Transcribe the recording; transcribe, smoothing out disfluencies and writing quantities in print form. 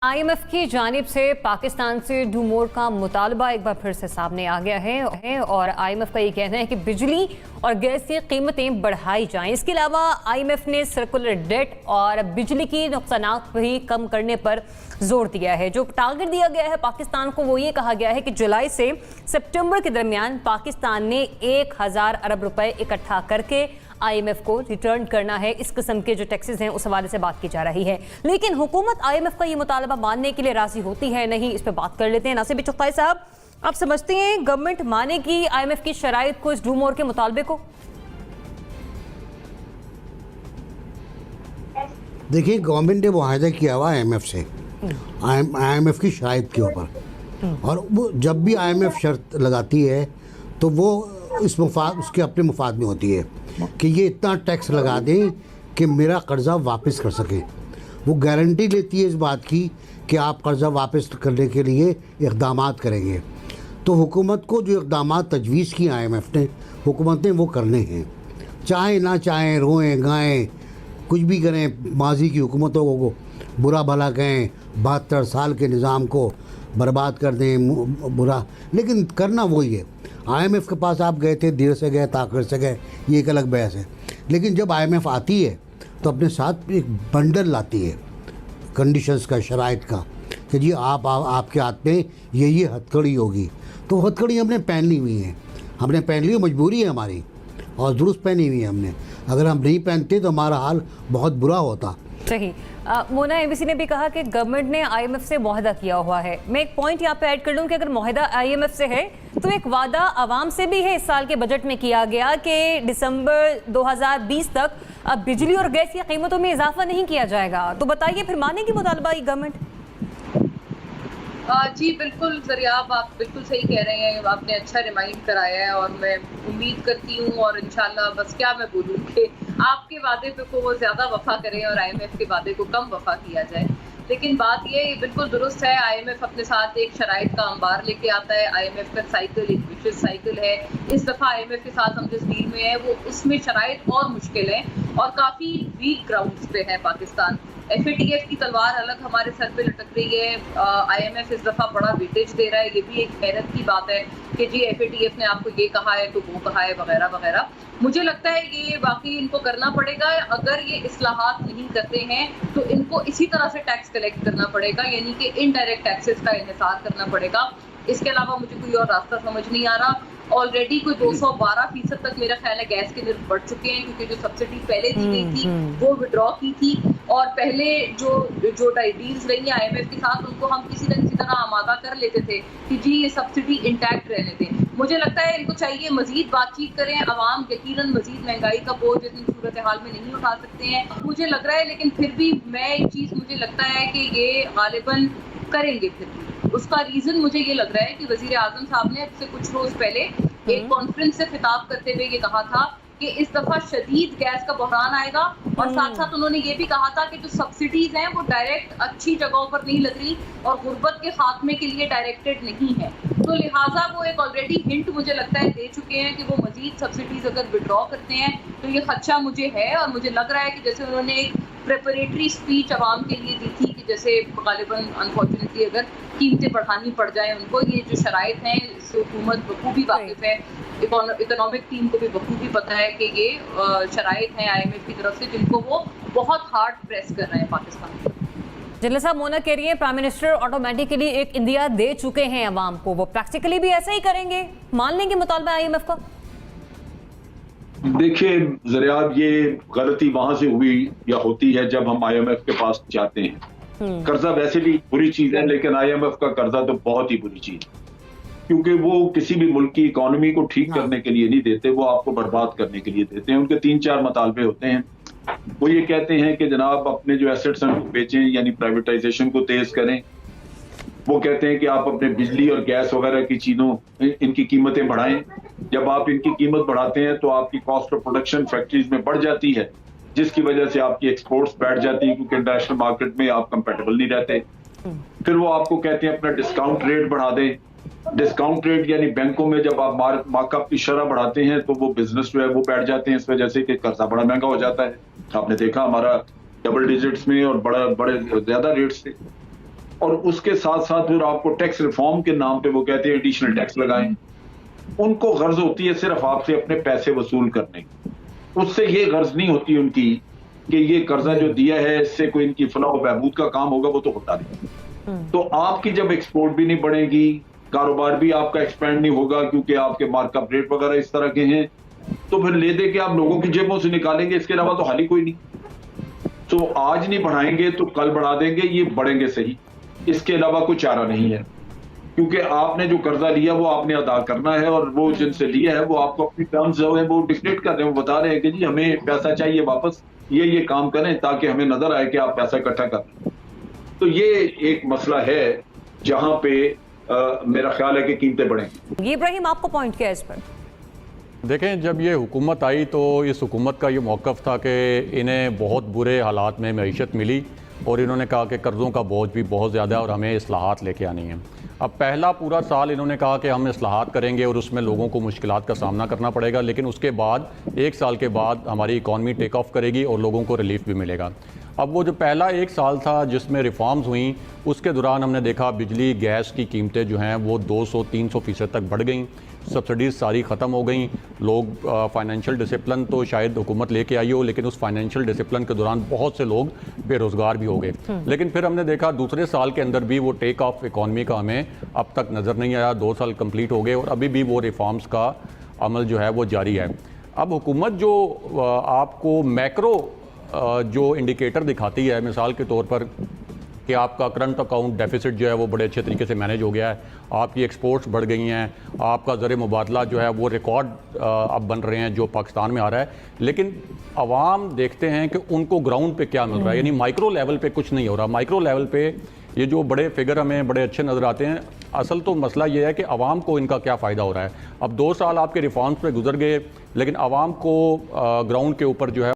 IMF की जानिब से पाकिस्तान से डू मोर का मुतालबा एक बार फिर से सामने आ गया है और आईएमएफ का ये कहना है कि बिजली और गैस की कीमतें बढ़ाई जाएं। इसके अलावा आईएमएफ ने सर्कुलर डेट और बिजली की नुकसानात भी कम करने पर जोर दिया है। जो टारगेट दिया गया है पाकिस्तान को वो ये कहा गया है कि जुलाई से सितंबर के दरमियान पाकिस्तान ने 1000 अरब रुपए इकट्ठा करके आईएमएफ को रिटर्न करना है। इस किस्म के जो टैक्सेस हैं उस हवाले से बात की जा रही है, लेकिन हुकूमत आईएमएफ का ये मुतालबा मानने के लिए राजी होती है नहीं, इस पर बात कर लेते हैं। नासिर चुगताई साहब, आप समझते हैं गवर्नमेंट मानेगी आईएमएफ की शराइत को, इस डू मोर के मुतालबे को? देखिए, गवर्नमेंट ने मुआहदा किया हुआ आईएमएफ से, आईएमएफ की शराइत के ऊपर, और वो जब भी आईएमएफ शर्त लगाती है तो वो इस मुफाद उसके अपने मुफाद में होती है कि ये इतना टैक्स लगा दें कि मेरा कर्जा वापस कर सकें। वो गारंटी लेती है इस बात की कि आप कर्जा वापस करने के लिए इक़दामात करेंगे। तो हुकूमत को जो इक़दामात तजवीज़ की आईएमएफ ने, हुकूमत ने वो करने हैं, चाहे ना चाहें, रोएं गाएं, कुछ भी करें, माजी की हुकूमतों को बुरा भला कहें, 72 साल के निज़ाम को बर्बाद कर दें बुरा, लेकिन करना वही है। आईएमएफ के पास आप गए थे, देर से गए ताख़िर से गए, ये एक अलग बहस है, लेकिन जब आईएमएफ आती है तो अपने साथ एक बंडल लाती है कंडीशंस का, शराइत का, कि जी आपके हाथ में ये हथकड़ी होगी। तो हथकड़ी हमने पहन ली हुई है, हमने पहन ली, मजबूरी है हमारी, और दुरुस्त पहनी हुई है हमने। अगर हम नहीं पहनते तो हमारा हाल बहुत बुरा होता। सही। मोना, एबीसी ने भी कहा कि गवर्नमेंट ने आईएमएफ से मुआहदा किया हुआ है। मैं एक पॉइंट यहाँ पे ऐड कर लूँ कि अगर मुआहदा आईएमएफ से है तो एक वादा आवाम से भी है। इस साल के बजट में किया गया कि दिसंबर 2020 तक अब बिजली और गैस की कीमतों में इजाफा नहीं किया जाएगा। तो बताइए, फिर मानेगी मुतालबा ये गवर्नमेंट? जी बिल्कुल ज़रियाब, आप बिल्कुल सही कह रहे हैं, आपने अच्छा रिमाइंड कराया है, और मैं उम्मीद करती हूँ और इंशाल्लाह, बस क्या मैं बोलूँ कि आपके वादे पे को वो ज़्यादा वफा करें और आईएमएफ के वादे को कम वफा किया जाए। लेकिन बात ये बिल्कुल दुरुस्त है, आईएमएफ अपने साथ एक शराइत का अंबार लेके आता है। आईएमएफ का साइकिल एक विशेष साइकिल है। इस दफ़ा आईएमएफ के साथ हम जिस डील में है वो उसमें शराइत और मुश्किल है और काफ़ी वीक ग्राउंड्स पे है पाकिस्तान। एफएटीएफ की तलवार अलग हमारे सर पे लटक रही है। आईएमएफ इस दफ़ा बड़ा वेटेज दे रहा है, ये भी एक हैरत की बात है कि जी एफएटीएफ ने आपको ये कहा है तो वो कहा है वगैरह वगैरह। मुझे लगता है ये वाकई इनको करना पड़ेगा। अगर ये इस्लाहात नहीं करते हैं तो इनको इसी तरह से टैक्स कलेक्ट करना पड़ेगा, यानी कि इनडायरेक्ट टैक्सेस का इन्हिसार करना पड़ेगा। इसके अलावा मुझे कोई और रास्ता समझ नहीं आ रहा। ऑलरेडी कोई 212% तक मेरा ख्याल है गैस के बिल बढ़ चुके हैं, क्योंकि जो सब्सिडी पहले दी गई थी वो विड्रॉ की थी, और पहले जो डील्स रही है आईएमएफ के साथ उनको हम किसी न किसी तरह आमादा कर लेते थे कि जी ये सब्सिडी इंटैक्ट रहने दें। मुझे लगता है इनको चाहिए मजीद बातचीत करें। अवाम यकीनन मजीद महंगाई का बोझ इतनी सूरत हाल में नहीं उठा सकते हैं, मुझे लग रहा है, लेकिन फिर भी मैं एक चीज़ मुझे लगता है कि ये गालिबन करेंगे। फिर भी उसका रीजन मुझे ये लग रहा है कि वजीर आजम साहब ने अब से कुछ रोज पहले एक कॉन्फ्रेंस से खिताब करते हुए ये कहा था कि इस दफा शदीद गैस का बहरान आएगा, और साथ साथ उन्होंने ये भी कहा था कि जो सब्सिडीज हैं वो डायरेक्ट अच्छी जगहों पर नहीं लग रही और गुर्बत के खात्मे के लिए डायरेक्टेड नहीं है। तो लिहाजा वो एक ऑलरेडी हिंट मुझे लगता है दे चुके हैं कि वो मजीद सब्सिडीज अगर विड्रॉ करते हैं तो ये खदशा मुझे है। और मुझे लग रहा है कि जैसे उन्होंने एक प्रेपरेटरी स्पीच आवाम के लिए दी थी कि जैसे गालिबन अनफॉर्चुनेटली अगर कीमतें बढ़ानी पड़ जाए उनको, ये जो शराइत हैं इससे हुकूमत बखूबी वाकिफ है, इकोनॉमिक टीम को भी बखूबी पता है कि ये शराइत हैं आईएमएफ की तरफ से जिनको वो बहुत हार्ड प्रेस कर रहे हैं पाकिस्तान पर। जनरल साहब, मोना कह रही है प्राइम मिनिस्टर ऑटोमेटिकली एक इंदिया दे चुके हैं अवाम को, वो प्रैक्टिकली भी ऐसा ही करेंगे, मान लेंगे मुतालबा आईएमएफ का? देखिए ज़रियाब, ये गलती वहां से हुई या होती है जब हम आईएमएफ के पास जाते हैं। कर्जा वैसे भी बुरी चीज है, लेकिन आईएमएफ का कर्जा तो बहुत ही बुरी चीज है, क्योंकि वो किसी भी मुल्क की इकोनॉमी को ठीक करने के लिए नहीं देते, वो आपको बर्बाद करने के लिए देते हैं। उनके 3-4 मुतालबे होते हैं। वो ये कहते हैं कि जनाब अपने जो एसेट्स हैं वो बेचें, यानी प्राइवेटाइजेशन को तेज करें। वो कहते हैं कि आप अपने बिजली और गैस वगैरह की चीजों इनकी कीमतें बढ़ाएं। जब आप इनकी कीमत बढ़ाते हैं तो आपकी कॉस्ट ऑफ प्रोडक्शन फैक्ट्रीज में बढ़ जाती है, जिसकी वजह से आपकी एक्सपोर्ट्स बैठ जाती है, क्योंकि इंटरनेशनल मार्केट में आप कंपेटेबल नहीं रहते। फिर वो आपको कहते हैं अपना डिस्काउंट रेट बढ़ा दें। डिस्काउंट रेट यानी बैंकों में जब आप मार्कअप की शरह बढ़ाते हैं तो वो बिजनेस जो है वो बैठ जाते हैं, इस वजह से कि कर्जा बड़ा महंगा हो जाता है। आपने देखा हमारा डबल डिजिट्स में और बड़े ज्यादा रेट्स थे। और उसके साथ साथ फिर आपको टैक्स रिफॉर्म के नाम पे वो कहते हैं एडिशनल टैक्स लगाएं। उनको गर्ज होती है सिर्फ आपसे अपने पैसे वसूल करने की, उससे ये गर्ज नहीं होती उनकी कि ये कर्जा जो दिया है इससे कोई इनकी फलाह बहबूद का काम होगा, वो तो होता नहीं। तो आपकी जब एक्सपोर्ट भी नहीं बढ़ेगी, कारोबार भी आपका एक्सपेंड नहीं होगा क्योंकि आपके मार्कअप रेट वगैरह इस तरह के हैं, तो फिर ले दे के आप लोगों की जेबों से निकालेंगे, इसके अलावा तो हाल ही कोई नहीं। तो आज नहीं बढ़ाएंगे तो कल बढ़ा देंगे, ये बढ़ेंगे सही, इसके अलावा कोई चारा नहीं है। क्योंकि आपने जो कर्जा लिया वो आपने अदा करना है, और वो जिनसे लिया है वो आपको अपनी टर्म्स जो है वो डिक्टेट कर रहे हैं, वो बता रहे हैं कि जी हमें पैसा चाहिए वापस, ये काम करें ताकि हमें नजर आए कि आप पैसा इकट्ठा कर रहे हैं। तो ये एक मसला है जहां पे मेरा ख्याल है कि कीमतें बढ़ेंगी। ये इब्राहिम आपको पॉइंट किया इस पर? देखें, जब ये हुकूमत आई तो इस हुकूमत का ये मौक़िफ़ था कि इन्हें बहुत बुरे हालात में मईशत मिली और इन्होंने कहा कि कर्ज़ों का बोझ भी बहुत ज़्यादा है और हमें इस्लाहात लेके आनी है। अब पहला पूरा साल इन्होंने कहा कि हम इस्लाहात करेंगे और उसमें लोगों को मुश्किलात का सामना करना पड़ेगा, लेकिन उसके बाद 1 साल के बाद हमारी इकॉनमी टेक ऑफ करेगी और लोगों को रिलीफ भी मिलेगा। अब वो जो पहला 1 साल था जिसमें रिफॉर्म्स हुई, उसके दौरान हमने देखा बिजली गैस की कीमतें जो हैं वो 200-300% तक बढ़ गई, सब्सिडीज़ सारी ख़त्म हो गई। लोग फाइनेंशियल डिसिप्लिन तो शायद हुकूमत लेके आई हो, लेकिन उस फाइनेंशियल डिसिप्लिन के दौरान बहुत से लोग बेरोज़गार भी हो गए। लेकिन फिर हमने देखा दूसरे साल के अंदर भी वो टेक ऑफ इकॉनमी का हमें अब तक नज़र नहीं आया। 2 साल कंप्लीट हो गए और अभी भी वो रिफॉर्म्स का अमल जो है वो जारी है। अब हुकूमत जो आपको मैक्रो जो इंडिकेटर दिखाती है, मिसाल के तौर पर कि आपका करंट अकाउंट डेफिसिट जो है वो बड़े अच्छे तरीके से मैनेज हो गया है, आपकी एक्सपोर्ट्स बढ़ गई हैं, आपका ज़र मुबादला जो है वो रिकॉर्ड अब बन रहे हैं जो पाकिस्तान में आ रहा है, लेकिन अवाम देखते हैं कि उनको ग्राउंड पे क्या मिल रहा है, यानी माइक्रो लेवल पे कुछ नहीं हो रहा। माइक्रो लेवल पे ये जो बड़े फिगर हमें बड़े अच्छे नज़र आते हैं, असल तो मसला ये है कि अवाम को इनका क्या फ़ायदा हो रहा है। अब 2 साल आपके रिफॉर्म्स पे गुजर गए, लेकिन अवाम को ग्राउंड के ऊपर जो है